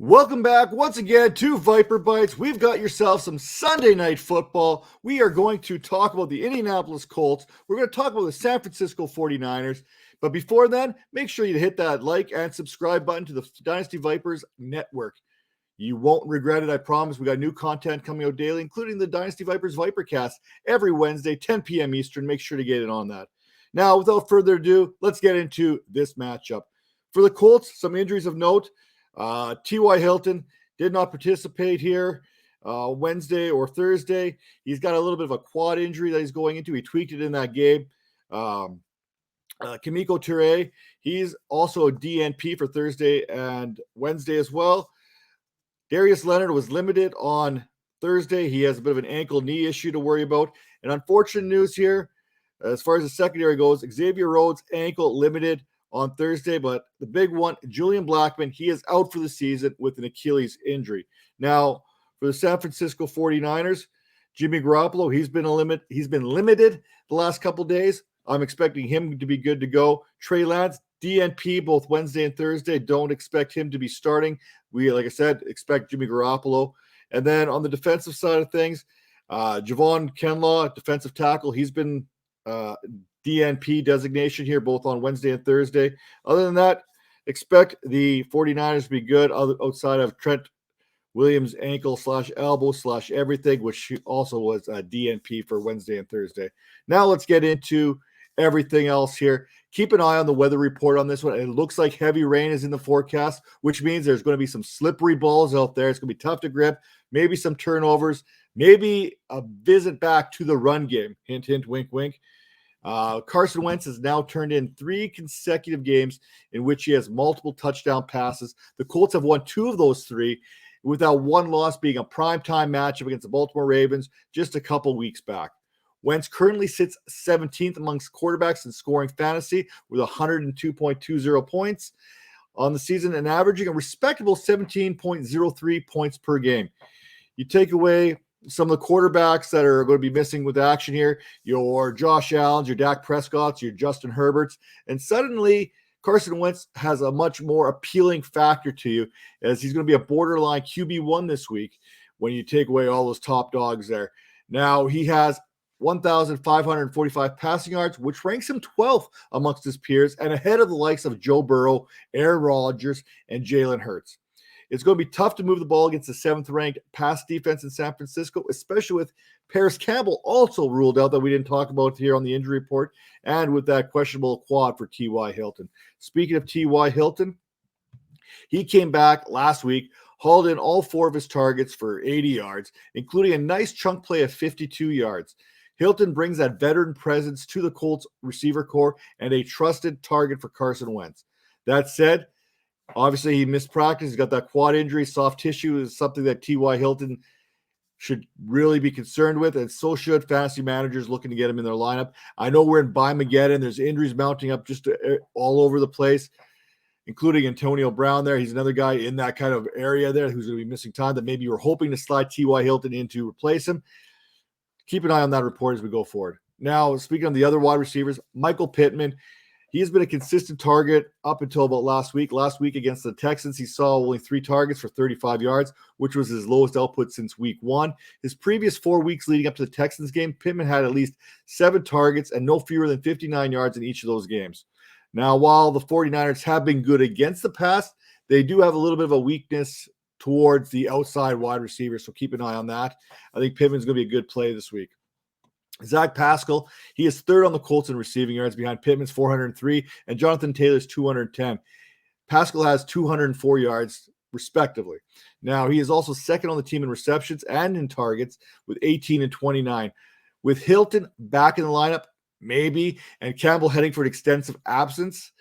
Welcome back once again to Viper Bites. We've got yourself some Sunday night football. We are going to talk about the Indianapolis Colts. We're going to talk about the San Francisco 49ers. But before then, make sure you hit that like and subscribe button to the Dynasty Vipers Network. You won't regret it, I promise. We got new content coming out daily, including the Dynasty Vipers Vipercast every Wednesday, 10 p.m. Eastern. Make sure to get in on that. Now, without further ado, let's get into this matchup. For the Colts, some injuries of note. T.Y. Hilton did not participate here Wednesday or Thursday. He's got a little bit of a quad injury that he's going into. He tweaked it in that game. Kimiko Toure, he's also a DNP for Thursday and Wednesday as well. Darius Leonard was limited on Thursday. He has a bit of an ankle knee issue to worry about. And unfortunate news here, as far as the secondary goes, Xavier Rhodes' ankle limited on Thursday, but the big one, Julian Blackmon, he is out for the season with an Achilles injury. Now, for the San Francisco 49ers, Jimmy Garoppolo, he's been limited the last couple days. I'm expecting him to be good to go. Trey Lance, DNP both Wednesday and Thursday. Don't expect him to be starting. We, like I said, expect Jimmy Garoppolo. And then on the defensive side of things, Javon Kinlaw, defensive tackle, he's been DNP designation here both on Wednesday and Thursday. Other than that, expect the 49ers to be good outside of Trent Williams' ankle / elbow / everything, which also was a DNP for Wednesday and Thursday. Now let's get into everything else here. Keep an eye on the weather report on this one. It looks like heavy rain is in the forecast, which means there's going to be some slippery balls out there. It's going to be tough to grip, maybe some turnovers, maybe a visit back to the run game. Hint, hint, wink, wink. Carson Wentz has now turned in 3 consecutive games in which he has multiple touchdown passes. The Colts have won 2 of those 3, without one loss being a primetime matchup against the Baltimore Ravens just a couple weeks back. Wentz currently sits 17th amongst quarterbacks in scoring fantasy with 102.20 points on the season and averaging a respectable 17.03 points per game. You take away some of the quarterbacks that are going to be missing with action here, your Josh Allens, your Dak Prescotts, your Justin Herberts, and suddenly Carson Wentz has a much more appealing factor to you as he's going to be a borderline QB1 this week when you take away all those top dogs there. Now, he has 1,545 passing yards, which ranks him 12th amongst his peers and ahead of the likes of Joe Burrow, Aaron Rodgers, and Jalen Hurts. It's going to be tough to move the ball against the 7th-ranked pass defense in San Francisco, especially with Paris Campbell also ruled out that we didn't talk about here on the injury report, and with that questionable quad for T.Y. Hilton. Speaking of T.Y. Hilton, he came back last week, hauled in all 4 of his targets for 80 yards, including a nice chunk play of 52 yards. Hilton brings that veteran presence to the Colts receiver corps and a trusted target for Carson Wentz. That said, obviously, he missed practice. He's got that quad injury. Soft tissue is something that T.Y. Hilton should really be concerned with, and so should fantasy managers looking to get him in their lineup. I know we're in Buymageddon. There's injuries mounting up just all over the place, including Antonio Brown there. He's another guy in that kind of area there who's going to be missing time that maybe you were hoping to slide T.Y. Hilton in to replace him. Keep an eye on that report as we go forward. Now, speaking of the other wide receivers, Michael Pittman, he has been a consistent target up until about last week. Last week against the Texans, he saw only 3 targets for 35 yards, which was his lowest output since week 1. His previous 4 weeks leading up to the Texans game, Pittman had at least 7 targets and no fewer than 59 yards in each of those games. Now, while the 49ers have been good against the pass, they do have a little bit of a weakness towards the outside wide receivers, so keep an eye on that. I think Pittman's going to be a good play this week. Zach Pascal, he is 3rd on the Colts in receiving yards behind Pittman's 403 and Jonathon Taylor's 210. Pascal has 204 yards, respectively. Now, he is also 2nd on the team in receptions and in targets with 18 and 29. With Hilton back in the lineup, maybe, and Campbell heading for an extensive absence,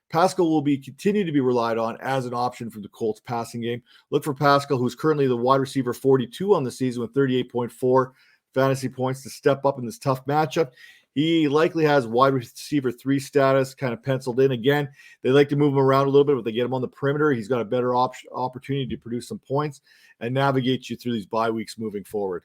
Pascal will continue to be relied on as an option for the Colts passing game. Look for Pascal, who's currently the wide receiver 42 on the season with 38.4 fantasy points, to step up in this tough matchup. He likely has wide receiver 3 status kind of penciled in. Again, they like to move him around a little bit, but they get him on the perimeter. He's got a better opportunity to produce some points and navigate you through these bye weeks moving forward.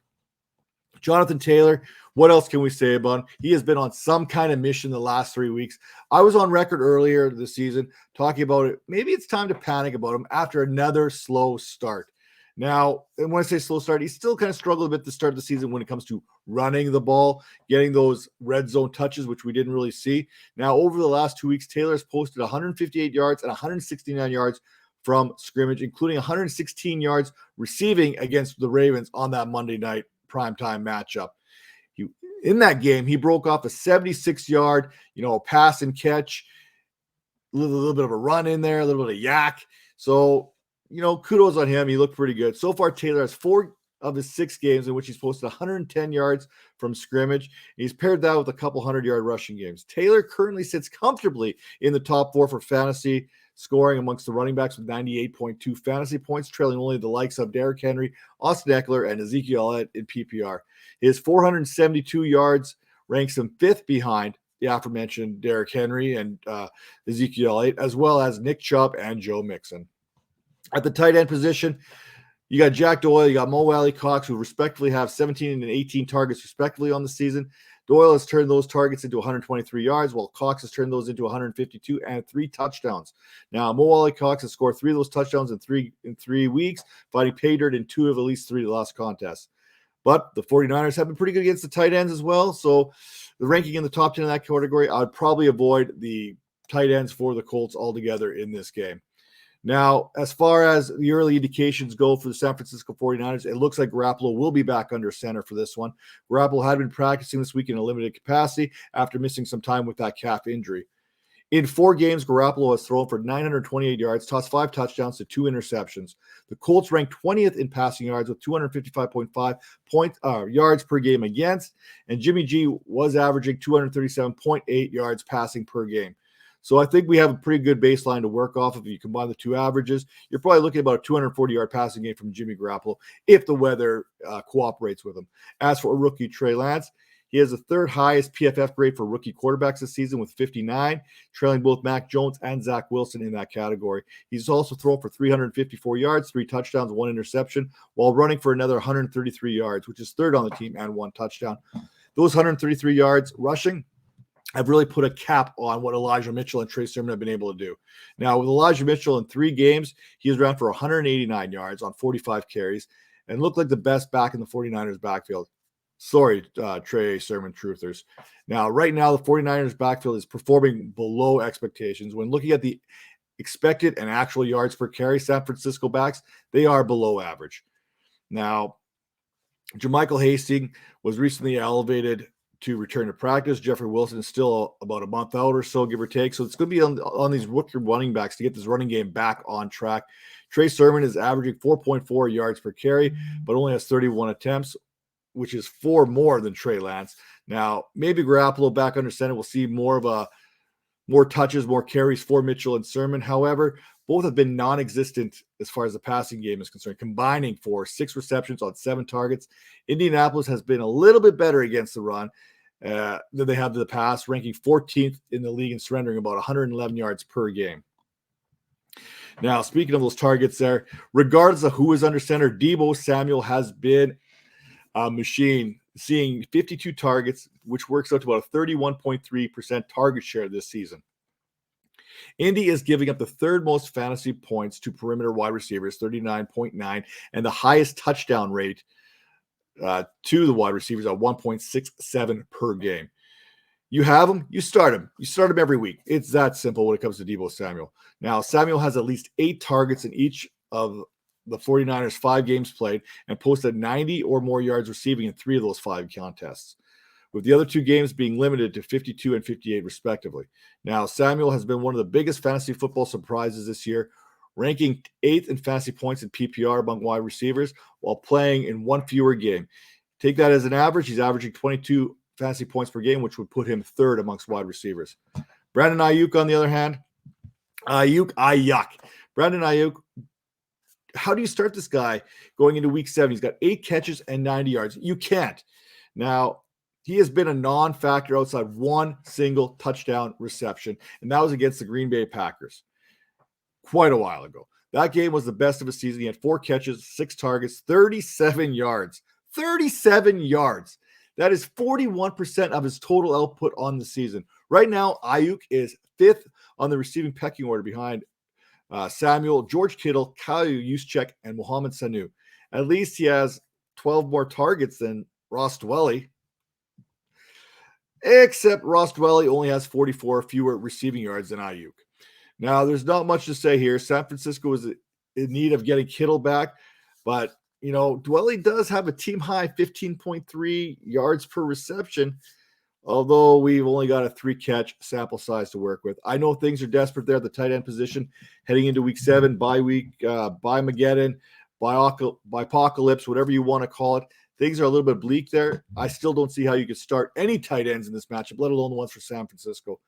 Jonathon Taylor, what else can we say about him? He has been on some kind of mission the last 3 weeks. I was on record earlier this season talking about it. Maybe it's time to panic about him after another slow start. Now, and when I say slow start, he still kind of struggled a bit to start the season when it comes to running the ball, getting those red zone touches, which we didn't really see. Now, over the last 2 weeks, Taylor has posted 158 yards and 169 yards from scrimmage, including 116 yards receiving against the Ravens on that Monday night primetime matchup. In that game, he broke off a 76-yard, pass and catch, a little bit of a run in there, a little bit of yak. So, kudos on him. He looked pretty good. So far, Taylor has 4 of his 6 games in which he's posted 110 yards from scrimmage. He's paired that with a couple 100-yard rushing games. Taylor currently sits comfortably in the top 4 for fantasy scoring amongst the running backs with 98.2 fantasy points, trailing only the likes of Derrick Henry, Austin Eckler, and Ezekiel Elliott in PPR. His 472 yards ranks him 5th behind the aforementioned Derrick Henry and Ezekiel Elliott, as well as Nick Chubb and Joe Mixon. At the tight end position, you got Jack Doyle, you got Mo Alley-Cox, who respectively have 17 and 18 targets respectively on the season. Doyle has turned those targets into 123 yards, while Cox has turned those into 152 and 3 touchdowns. Now, Mo Alley-Cox has scored 3 of those touchdowns in three weeks, fighting pay dirt in 2 of at least 3 last contests. But the 49ers have been pretty good against the tight ends as well. So the ranking in the top 10 in that category, I would probably avoid the tight ends for the Colts altogether in this game. Now, as far as the early indications go for the San Francisco 49ers, it looks like Garoppolo will be back under center for this one. Garoppolo had been practicing this week in a limited capacity after missing some time with that calf injury. In 4 games, Garoppolo has thrown for 928 yards, tossed 5 touchdowns to 2 interceptions. The Colts ranked 20th in passing yards with 255.5 yards per game against, and Jimmy G was averaging 237.8 yards passing per game. So I think we have a pretty good baseline to work off of. If you combine the 2 averages, you're probably looking at about a 240-yard passing game from Jimmy Garoppolo if the weather cooperates with him. As for rookie Trey Lance, he has the 3rd highest PFF grade for rookie quarterbacks this season with 59, trailing both Mac Jones and Zach Wilson in that category. He's also thrown for 354 yards, 3 touchdowns, 1 interception, while running for another 133 yards, which is 3rd on the team, and 1 touchdown. Those 133 yards rushing have really put a cap on what Elijah Mitchell and Trey Sermon have been able to do. Now, with Elijah Mitchell in 3 games, he has ran for 189 yards on 45 carries and looked like the best back in the 49ers backfield. Sorry, Trey Sermon truthers. Now, right now, the 49ers backfield is performing below expectations. When looking at the expected and actual yards per carry, San Francisco backs, they are below average. Now, Jermichael Hasty was recently elevated to return to practice. Jeffrey Wilson is still about a month out or so, give or take. So it's going to be on these rookie running backs to get this running game back on track. Trey Sermon is averaging 4.4 yards per carry, but only has 31 attempts, which is 4 more than Trey Lance. Now, maybe Garoppolo back under center will see more touches, more carries for Mitchell and Sermon. However, both have been non-existent as far as the passing game is concerned, combining for 6 receptions on 7 targets. Indianapolis has been a little bit better against the run than they have to the pass, ranking 14th in the league and surrendering about 111 yards per game. Now, speaking of those targets there, regardless of who is under center, Deebo Samuel has been a machine, seeing 52 targets, which works out to about a 31.3% target share this season. Indy is giving up the 3rd most fantasy points to perimeter wide receivers, 39.9, and the highest touchdown rate to the wide receivers at 1.67 per game. You have them, you start them. You start them every week. It's that simple when it comes to Deebo Samuel. Now, Samuel has at least 8 targets in each of the 49ers' 5 games played and posted 90 or more yards receiving in 3 of those 5 contests, with the other 2 games being limited to 52 and 58 respectively. Now, Samuel has been one of the biggest fantasy football surprises this year, ranking 8th in fantasy points in PPR among wide receivers while playing in 1 fewer game. Take that as an average. He's averaging 22 fantasy points per game, which would put him 3rd amongst wide receivers. Brandon Ayuk, on the other hand, Brandon Ayuk, how do you start this guy going into week 7? He's got 8 catches and 90 yards. You can't. Now, he has been a non-factor outside 1 single touchdown reception, and that was against the Green Bay Packers quite a while ago. That game was the best of his season. He had 4 catches, 6 targets, 37 yards. 37 yards. That is 41% of his total output on the season. Right now, Ayuk is 5th on the receiving pecking order behind Samuel, George Kittle, Kyle Juszczyk, and Mohamed Sanu. At least he has 12 more targets than Ross Dwelly. Except Ross Dwelly only has 44 fewer receiving yards than Ayuk. Now, there's not much to say here. San Francisco is in need of getting Kittle back, but Dwelly does have a team high 15.3 yards per reception, although we've only got a 3-catch sample size to work with. I know things are desperate there at the tight end position heading into week 7, bye week, bye Mageddon, bye apocalypse, whatever you want to call it. Things are a little bit bleak there. I still don't see how you could start any tight ends in this matchup, let alone the ones for San Francisco.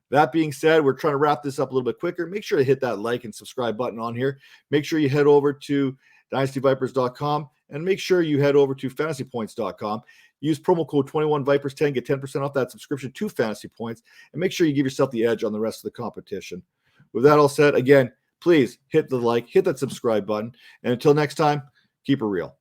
That being said, we're trying to wrap this up a little bit quicker. Make sure to hit that like and subscribe button on here. Make sure you head over to dynastyvipers.com and make sure you head over to fantasypoints.com. Use promo code 21vipers10, get 10% off that subscription to Fantasy Points, and make sure you give yourself the edge on the rest of the competition. With that all said, again, please hit the like, hit that subscribe button, and until next time, keep it real.